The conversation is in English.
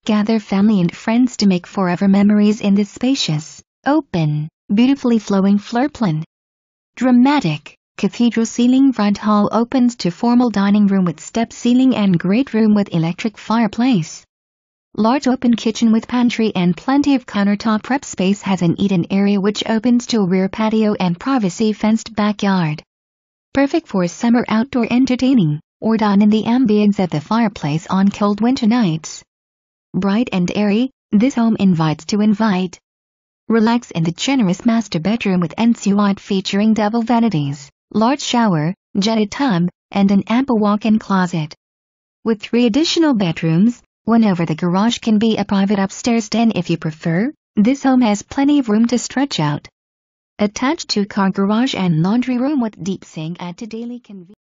Gather family and friends to make forever memories in this spacious, open, beautifully flowing floor plan. Dramatic, cathedral ceiling front hall opens to formal dining room with step ceiling and great room with electric fireplace. Large open kitchen with pantry and plenty of countertop prep space has an eat-in area which opens to a rear patio and privacy fenced backyard. Perfect for summer outdoor entertaining, or dine in the ambience of the fireplace on cold winter nights. Bright and airy, this home invites to invite. Relax in the generous master bedroom with ensuite featuring double vanities, large shower, jetted tub, and an ample walk-in closet. With 3 additional bedrooms, one over the garage can be a private upstairs den if you prefer. This home has plenty of room to stretch out. Attached 2-car garage and laundry room with deep sink add to daily convenience.